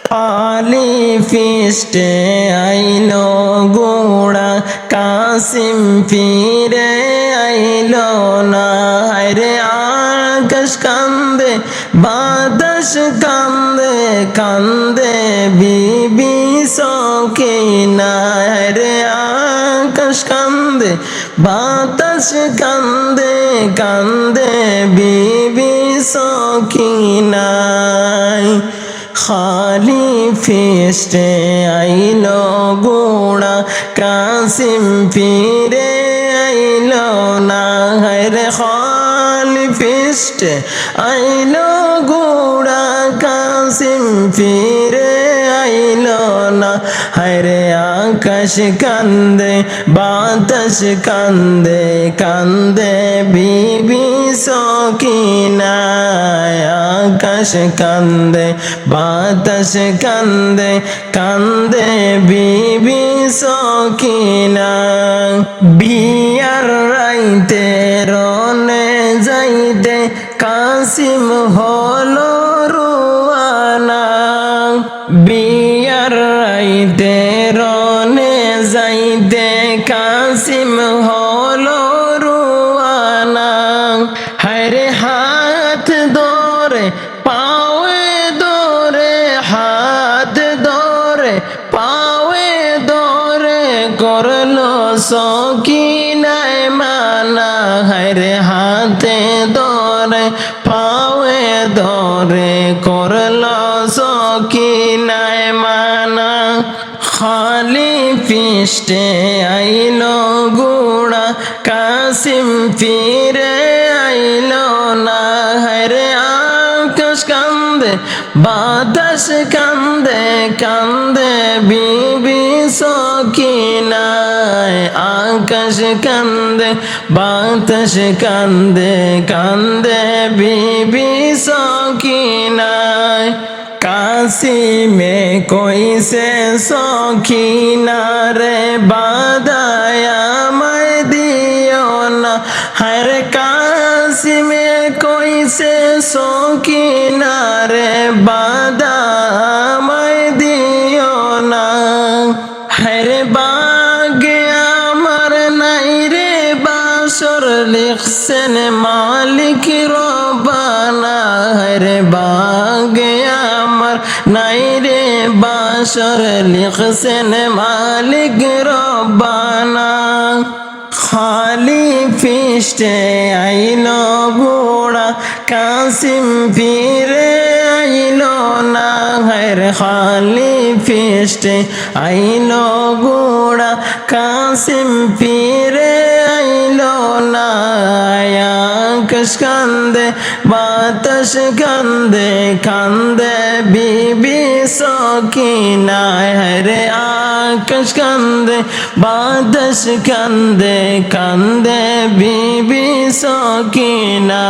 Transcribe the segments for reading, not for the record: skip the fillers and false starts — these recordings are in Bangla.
আলি ফিস্টে আইলো গোড়া কাসিম ফিরে আইলো না রে আকাশ কান্দে বাতাস কান্দে কান্দে বিবি সকিনা রে আকাশ কান্দে বাতাস কান্দে কান্দে বিবি সকিনা খালি ফিস্টে আইলো গোড়া কাসিম ফিরে আইলো না রে খালি ফিস্টে আইলো গোড়া কাসিম ফিরে আইলো না রে আকাশ কান্দে বাতাস কান্দে কান্দে বিবি সকিনা আকাশ কান্দে বাতাস কান্দে কান্দে বিবি সকিনা বিয়ার রাইতে রনে যাইতে কাসিম হলো রুয়ানা বিয়ার রাইতে রনে যাইতে কাসিম হলো রুয়ানা হরে হাত ধরে পাওয়ে ধরে হাত ধরে পাওয়ে ধরে করলো সকিনায় মানা হরে হাতে ধরে পাওয়ে ধরে করলো সকিনায় মানা খালি ফিস্টে আইলো গোড়া কাসিম ফিরে আইলো না রে আকাশ কান্দে বাতাস কান্দে কান্দে বিবি সকিনা আকাশ কান্দে বাতাস কান্দে কান্দে বিবি সকিনা কাসিমে কইছে সখিনা রে বাদায়া মায় দিও না হর কাসিমে কইছে সখিনা রে বাদায়া মায় দিও না হর বাগে আমার নাই রে বাসর লিখছেন মালিক রব্বানা হর বাগে নাই রে বাসর লিখছেন মালিক রব্বানা খালি ফিস্টে আইলো গোড়া কাসিম ফিরে আইলো না রে খালি ফিস্টে আইলো গোড়া কাসিম ফিরে আইলো না আকাশ কান্দে বাতাস কান্দে কান্দে বিবি সকিনা রে আকাশ কান্দে বাতাস কান্দে কান্দে বিবি সকিনা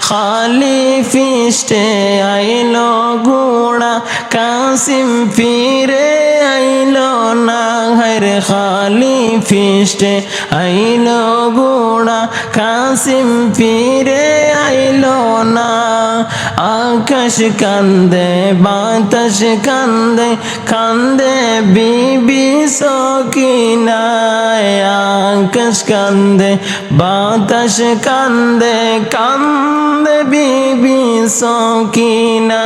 খালি ফিস্টে আইলো গোড়া কাসিম ফিরে আইলো না রে খালি ফিস্টে আইলো গোড়া কাসিম ফিরে আইলো না আকাশ কান্দে বাতাস কান্দে কান্দে বিবি সকিনা আকাশ কান্দে বাতাস কান্দে কান্দে বিবি সকিনা